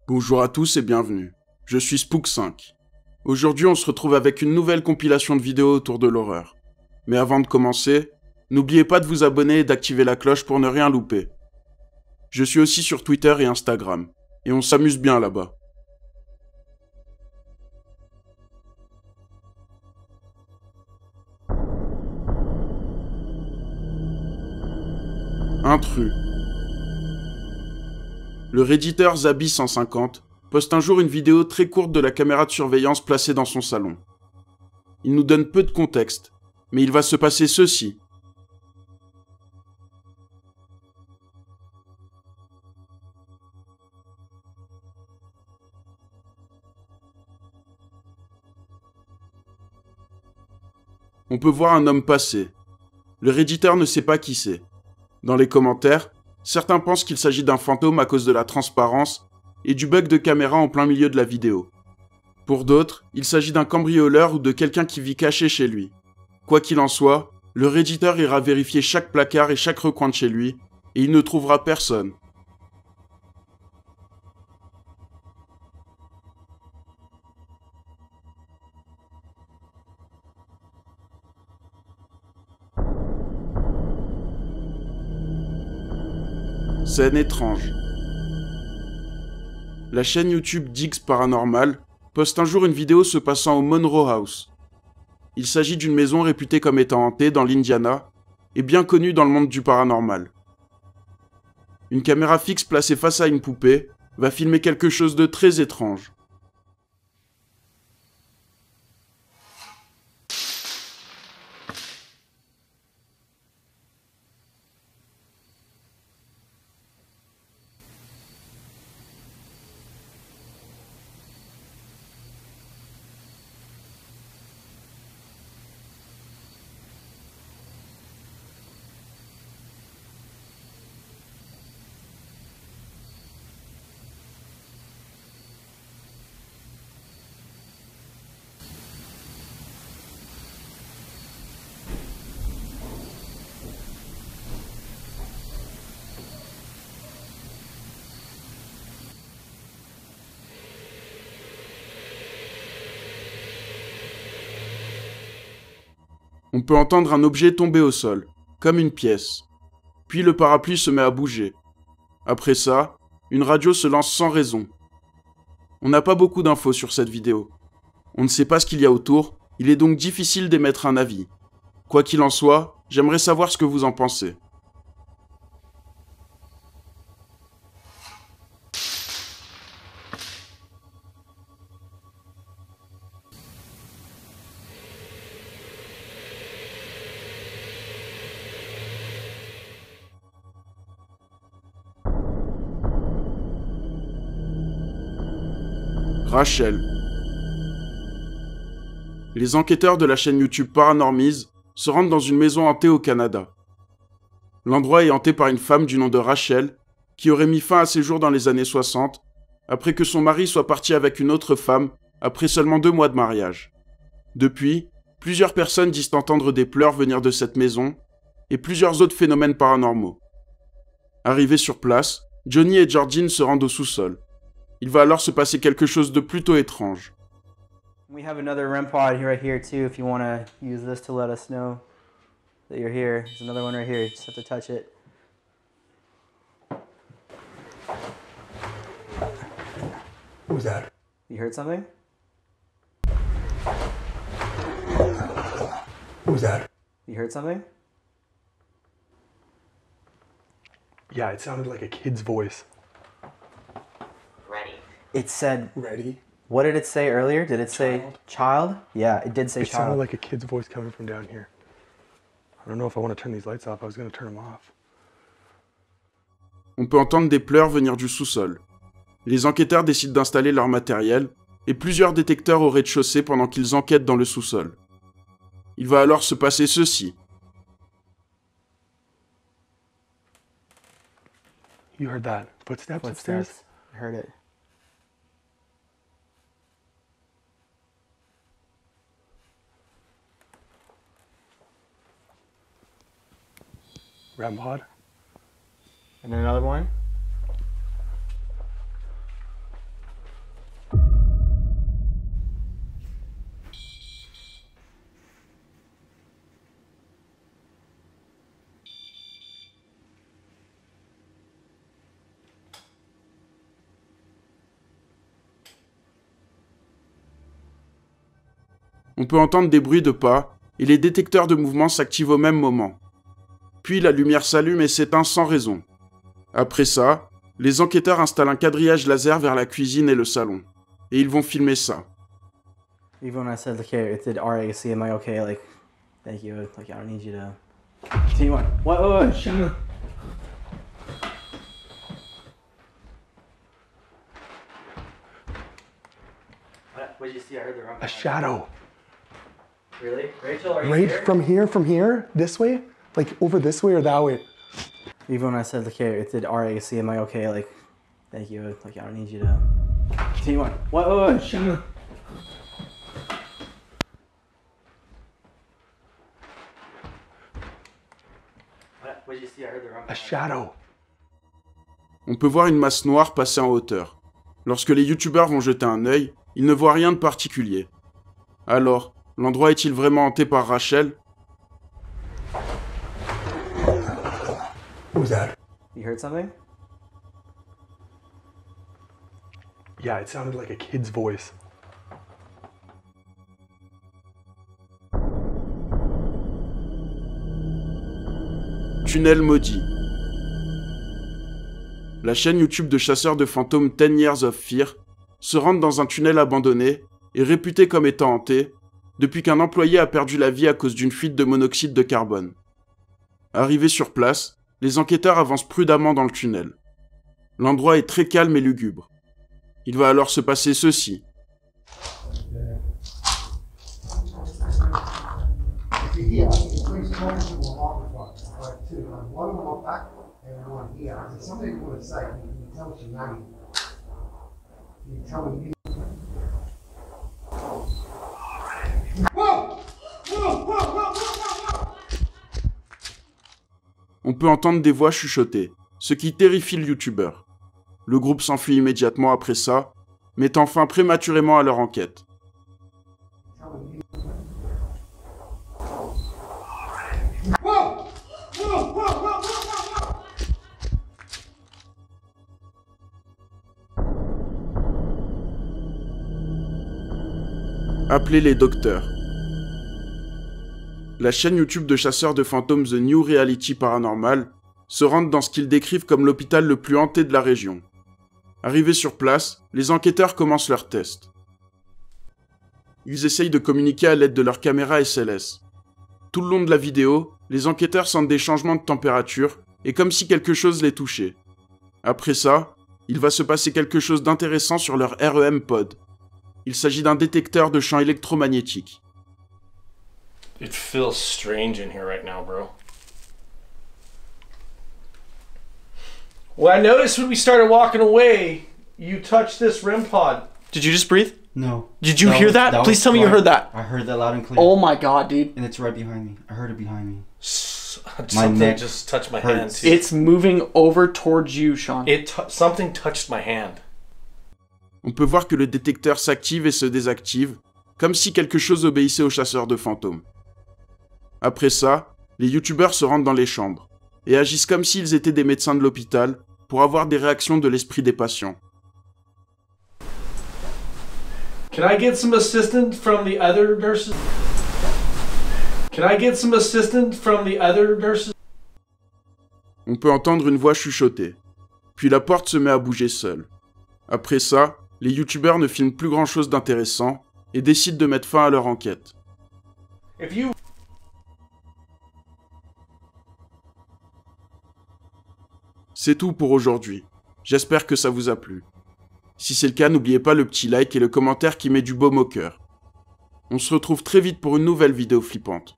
Bonjour à tous et bienvenue. Je suis Spook5. Aujourd'hui, on se retrouve avec une nouvelle compilation de vidéos autour de l'horreur. Mais avant de commencer, n'oubliez pas de vous abonner et d'activer la cloche pour ne rien louper. Je suis aussi sur Twitter et Instagram, et on s'amuse bien là-bas. Intrus. Le redditeur Zabi150 poste un jour une vidéo très courte de la caméra de surveillance placée dans son salon. Il nous donne peu de contexte, mais il va se passer ceci. On peut voir un homme passer. Le redditeur ne sait pas qui c'est. Dans les commentaires, certains pensent qu'il s'agit d'un fantôme à cause de la transparence et du bug de caméra en plein milieu de la vidéo. Pour d'autres, il s'agit d'un cambrioleur ou de quelqu'un qui vit caché chez lui. Quoi qu'il en soit, le redditeur ira vérifier chaque placard et chaque recoin de chez lui, et il ne trouvera personne. Scène étrange. La chaîne YouTube Dix Paranormal poste un jour une vidéo se passant au Monroe House. Il s'agit d'une maison réputée comme étant hantée dans l'Indiana et bien connue dans le monde du paranormal. Une caméra fixe placée face à une poupée va filmer quelque chose de très étrange. On peut entendre un objet tomber au sol, comme une pièce. Puis le parapluie se met à bouger. Après ça, une radio se lance sans raison. On n'a pas beaucoup d'infos sur cette vidéo. On ne sait pas ce qu'il y a autour, il est donc difficile d'émettre un avis. Quoi qu'il en soit, j'aimerais savoir ce que vous en pensez. Rachel. Les enquêteurs de la chaîne YouTube Paranormies se rendent dans une maison hantée au Canada. L'endroit est hanté par une femme du nom de Rachel, qui aurait mis fin à ses jours dans les années 60, après que son mari soit parti avec une autre femme, après seulement 2 mois de mariage. Depuis, plusieurs personnes disent entendre des pleurs venir de cette maison, et plusieurs autres phénomènes paranormaux. Arrivés sur place, Johnny et Jordine se rendent au sous-sol. Il va alors se passer quelque chose de plutôt étrange. We have another REM pod right here too if you want to use this to let us know that you're here. There's another one right here, you just have to touch it. What was that? You heard something? What was that? You heard something? Yeah, it sounded like a kid's voice. It said, Ready? what did it say earlier? Did it say child? Yeah, it did say It sounded child. like a kid's voice coming from down here. I don't know if I want to turn these lights off. I was going to turn them off. On peut entendre des pleurs venir du sous-sol. Les enquêteurs décident d'installer leur matériel et plusieurs détecteurs au rez-de-chaussée pendant qu'ils enquêtent dans le sous-sol. Il va alors se passer ceci. You heard that? Footsteps upstairs? Footsteps. I heard it. REM pod? And then another one. On peut entendre des bruits de pas, et les détecteurs de mouvement s'activent au même moment. Puis la lumière s'allume et s'éteint sans raison. Après ça, les enquêteurs installent un quadrillage laser vers la cuisine et le salon. Et ils vont filmer ça. Even when I said, okay, it did RAC, am I okay? Like, thank you. Like, I don't need you to continue on. What? Shut up. What did you see? I heard the wrong. A shadow. Really? Rachel, are you Right here? from here, this way? Like over this way or that way? Even when I said, okay, it did RAC, am I okay? Like, thank you. Like, I don't need you to continue on. What? Shut up. What did you see? I heard the wrong. A shadow. On peut voir une masse noire passer en hauteur. Lorsque les youtubeurs vont jeter un œil, ils ne voient rien de particulier. Alors, l'endroit est-il vraiment hanté par Rachel? What was that? You heard something? Yeah, it sounded like a kid's voice. Tunnel maudit. La chaîne YouTube de chasseurs de fantômes 10 Years of Fear se rentre dans un tunnel abandonné et réputé comme étant hanté depuis qu'un employé a perdu la vie à cause d'une fuite de monoxyde de carbone. Arrivés sur place, les enquêteurs avancent prudemment dans le tunnel. L'endroit est très calme et lugubre. Il va alors se passer ceci. On peut entendre des voix chuchotées, ce qui terrifie le youtubeur. Le groupe s'enfuit immédiatement après ça, mettant fin prématurément à leur enquête. Appelez les docteurs. La chaîne YouTube de chasseurs de fantômes The New Reality Paranormal se rentre dans ce qu'ils décrivent comme l'hôpital le plus hanté de la région. Arrivés sur place, les enquêteurs commencent leur test. Ils essayent de communiquer à l'aide de leur caméra SLS. Tout le long de la vidéo, les enquêteurs sentent des changements de température et comme si quelque chose les touchait. Après ça, il va se passer quelque chose d'intéressant sur leur REM pod. Il s'agit d'un détecteur de champs électromagnétiques. It feels strange in here right now, bro. Well, I noticed when we started walking away, you touched this REM pod. Did you just breathe? No. Did you hear that? Please tell me you heard that. I heard that loud and clear. Oh my god, dude. And it's right behind me. I heard it behind me. Something neck just touched my hand, hurts. too. It's moving over towards you, Sean. Something touched my hand. On peut voir que le détecteur s'active et se désactive, comme si quelque chose obéissait aux chasseurs de fantômes. Après ça, les youtubeurs se rendent dans les chambres, et agissent comme s'ils étaient des médecins de l'hôpital, pour avoir des réactions de l'esprit des patients. Can I get some assistance from the other nurses? Can I get some assistance from the other nurses? On peut entendre une voix chuchoter. Puis la porte se met à bouger seule. Après ça, les youtubeurs ne filment plus grand chose d'intéressant et décident de mettre fin à leur enquête. C'est tout pour aujourd'hui. J'espère que ça vous a plu. Si c'est le cas, n'oubliez pas le petit like et le commentaire qui met du baume au cœur. On se retrouve très vite pour une nouvelle vidéo flippante.